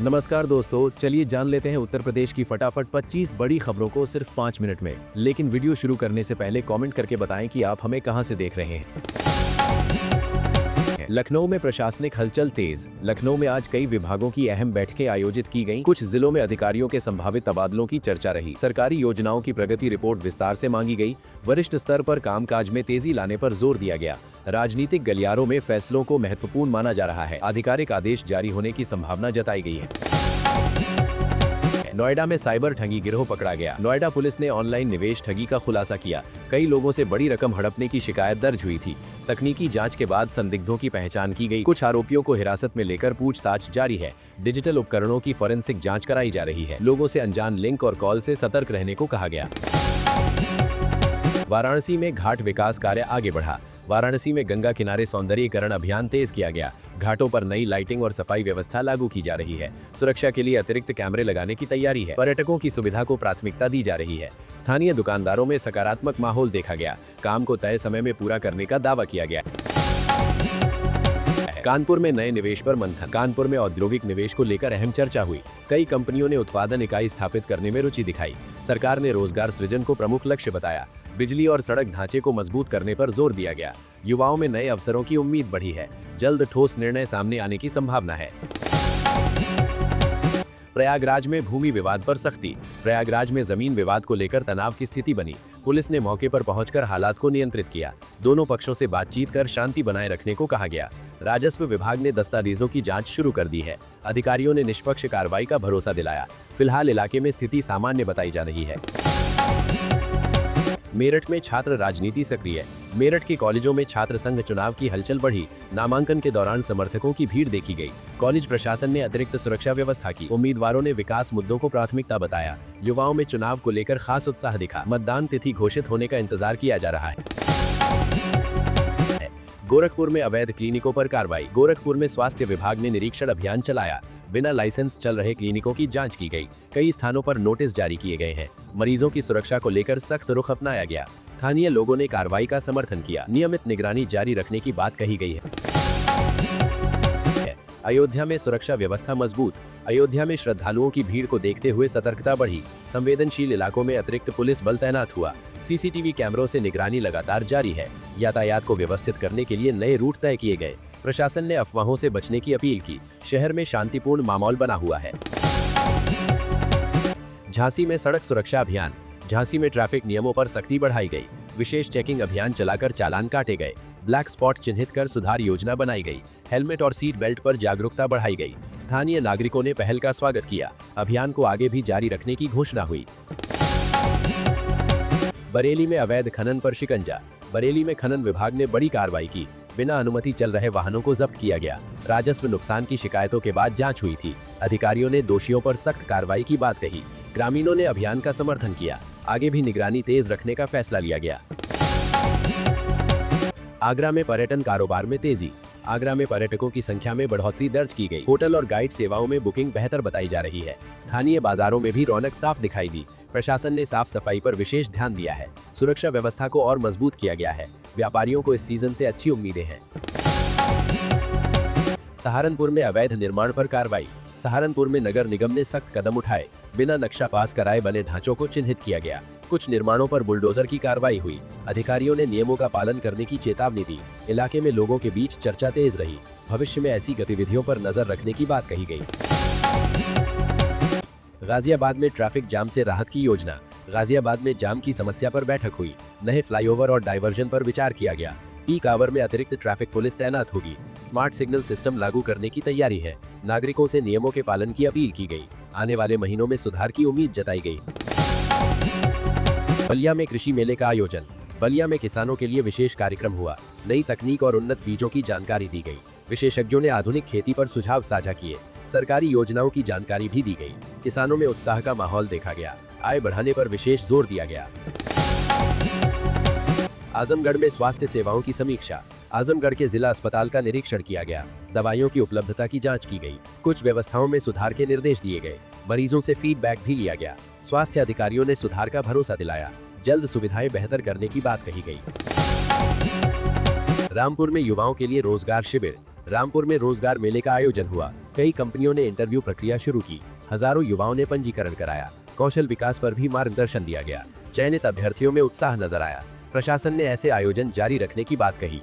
नमस्कार दोस्तों, चलिए जान लेते हैं उत्तर प्रदेश की फटाफट 25 बड़ी खबरों को सिर्फ 5 मिनट में। लेकिन वीडियो शुरू करने से पहले कमेंट करके बताएं कि आप हमें कहां से देख रहे हैं। लखनऊ में प्रशासनिक हलचल तेज। लखनऊ में आज कई विभागों की अहम बैठकें आयोजित की गईं। कुछ जिलों में अधिकारियों के संभावित तबादलों की चर्चा रही। सरकारी योजनाओं की प्रगति रिपोर्ट विस्तार से मांगी गई। वरिष्ठ स्तर पर कामकाज में तेजी लाने पर जोर दिया गया। राजनीतिक गलियारों में फैसलों को महत्वपूर्ण माना जा रहा है। आधिकारिक आदेश जारी होने की संभावना जताई गई है। नोएडा में साइबर ठगी गिरोह पकड़ा गया। नोएडा पुलिस ने ऑनलाइन निवेश ठगी का खुलासा किया। कई लोगों से बड़ी रकम हड़पने की शिकायत दर्ज हुई थी। तकनीकी जांच के बाद संदिग्धों की पहचान की गई। कुछ आरोपियों को हिरासत में लेकर पूछताछ जारी है। डिजिटल उपकरणों की फोरेंसिक जांच कराई जा रही है। लोगों से अनजान लिंक और कॉल से सतर्क रहने को कहा गया। वाराणसी में घाट विकास कार्य आगे बढ़ा। वाराणसी में गंगा किनारे सौंदर्यीकरण अभियान तेज किया गया। घाटों पर नई लाइटिंग और सफाई व्यवस्था लागू की जा रही है। सुरक्षा के लिए अतिरिक्त कैमरे लगाने की तैयारी है। पर्यटकों की सुविधा को प्राथमिकता दी जा रही है। स्थानीय दुकानदारों में सकारात्मक माहौल देखा गया। काम को तय समय में पूरा करने का दावा किया गया। कानपुर में नए निवेश पर मंथन। कानपुर में औद्योगिक निवेश को लेकर अहम चर्चा हुई। कई कंपनियों ने उत्पादन इकाई स्थापित करने में रुचि दिखाई। सरकार ने रोजगार सृजन को प्रमुख लक्ष्य बताया। बिजली और सड़क ढांचे को मजबूत करने पर जोर दिया गया। युवाओं में नए अवसरों की उम्मीद बढ़ी है। जल्द ठोस निर्णय सामने आने की संभावना है। प्रयागराज में भूमि विवाद पर सख्ती। प्रयागराज में जमीन विवाद को लेकर तनाव की स्थिति बनी। पुलिस ने मौके पर पहुंचकर हालात को नियंत्रित किया। दोनों पक्षों से बातचीत कर शांति बनाए रखने को कहा गया। राजस्व विभाग ने दस्तावेजों की जांच शुरू कर दी है। अधिकारियों ने निष्पक्ष कार्रवाई का भरोसा दिलाया। फिलहाल इलाके में स्थिति सामान्य बताई जा रही है। मेरठ में छात्र राजनीति सक्रिय। मेरठ के कॉलेजों में छात्र संघ चुनाव की हलचल बढ़ी। नामांकन के दौरान समर्थकों की भीड़ देखी गई। कॉलेज प्रशासन ने अतिरिक्त सुरक्षा व्यवस्था की। उम्मीदवारों ने विकास मुद्दों को प्राथमिकता बताया। युवाओं में चुनाव को लेकर खास उत्साह दिखा। मतदान तिथि घोषित होने का इंतजार किया जा रहा है। गोरखपुर में अवैध क्लिनिकों पर कार्रवाई। गोरखपुर में स्वास्थ्य विभाग ने निरीक्षण अभियान चलाया। बिना लाइसेंस चल रहे क्लिनिकों की जांच की गई। कई स्थानों पर नोटिस जारी किए गए हैं। मरीजों की सुरक्षा को लेकर सख्त रुख अपनाया गया। स्थानीय लोगों ने कार्रवाई का समर्थन किया। नियमित निगरानी जारी रखने की बात कही गई है। अयोध्या में सुरक्षा व्यवस्था मजबूत। अयोध्या में श्रद्धालुओं की भीड़ को देखते हुए सतर्कता बढ़ी। संवेदनशील इलाकों में अतिरिक्त पुलिस बल तैनात हुआ। सीसीटीवी कैमरों से निगरानी लगातार जारी है। यातायात को व्यवस्थित करने के लिए नए रूट तय किए गए। प्रशासन ने अफवाहों से बचने की अपील की। शहर में शांतिपूर्ण माहौल बना हुआ है। झांसी में सड़क सुरक्षा अभियान। झांसी में ट्रैफिक नियमों पर सख्ती बढ़ाई गई। विशेष चेकिंग अभियान चलाकर चालान काटे गए। ब्लैक स्पॉट चिन्हित कर सुधार योजना बनाई गई। हेलमेट और सीट बेल्ट पर जागरूकता बढ़ाई गई। स्थानीय नागरिकों ने पहल का स्वागत किया। अभियान को आगे भी जारी रखने की घोषणा हुई। बरेली में अवैध खनन पर शिकंजा। बरेली में खनन विभाग ने बड़ी कार्रवाई की। बिना अनुमति चल रहे वाहनों को जब्त किया गया। राजस्व नुकसान की शिकायतों के बाद जांच हुई थी। अधिकारियों ने दोषियों पर सख्त कार्रवाई की बात कही। ग्रामीणों ने अभियान का समर्थन किया। आगे भी निगरानी तेज रखने का फैसला लिया गया। आगरा में पर्यटन कारोबार में तेजी। आगरा में पर्यटकों की संख्या में बढ़ोतरी दर्ज की गई। होटल और गाइड सेवाओं में बुकिंग बेहतर बताई जा रही है। स्थानीय बाजारों में भी रौनक साफ दिखाई दी। प्रशासन ने साफ सफाई पर विशेष ध्यान दिया है। सुरक्षा व्यवस्था को और मजबूत किया गया है। व्यापारियों को इस सीजन से अच्छी उम्मीदें हैं। सहारनपुर में अवैध निर्माण पर कार्रवाई। सहारनपुर में नगर निगम ने सख्त कदम उठाए। बिना नक्शा पास कराए बने ढांचों को चिन्हित किया गया। कुछ निर्माणों पर बुलडोजर की कार्रवाई हुई। अधिकारियों ने नियमों का पालन करने की चेतावनी दी। इलाके में लोगों के बीच चर्चा तेज रही। भविष्य में ऐसी गतिविधियों पर नजर रखने की बात कही गई। गाजियाबाद में ट्रैफिक जाम से राहत की योजना। गाजियाबाद में जाम की समस्या पर बैठक हुई। नए फ्लाईओवर और डायवर्जन पर विचार किया गया। पीक आवर में अतिरिक्त ट्रैफिक पुलिस तैनात होगी। स्मार्ट सिग्नल सिस्टम लागू करने की तैयारी है। नागरिकों से नियमों के पालन की अपील की गई। आने वाले महीनों में सुधार की उम्मीद जताई गई। बलिया में कृषि मेले का आयोजन। बलिया में किसानों के लिए विशेष कार्यक्रम हुआ। नई तकनीक और उन्नत बीजों की जानकारी दी गई। विशेषज्ञों ने आधुनिक खेती पर सुझाव साझा किए। सरकारी योजनाओं की जानकारी भी दी गई। किसानों में उत्साह का माहौल देखा गया। आय बढ़ाने पर विशेष जोर दिया गया। आजमगढ़ में स्वास्थ्य सेवाओं की समीक्षा। आजमगढ़ के जिला अस्पताल का निरीक्षण किया गया। दवाइयों की उपलब्धता की जांच की गई। कुछ व्यवस्थाओं में सुधार के निर्देश दिए गए। मरीजों से फीडबैक भी लिया गया। स्वास्थ्य अधिकारियों ने सुधार का भरोसा दिलाया। जल्द सुविधाएं बेहतर करने की बात कही गई। रामपुर में युवाओं के लिए रोजगार शिविर। रामपुर में रोजगार मेले का आयोजन हुआ। कई कंपनियों ने इंटरव्यू प्रक्रिया शुरू की। हजारों युवाओं ने पंजीकरण कराया। कौशल विकास पर भी मार्गदर्शन दिया गया। चयनित अभ्यर्थियों में उत्साह नजर आया। प्रशासन ने ऐसे आयोजन जारी रखने की बात कही।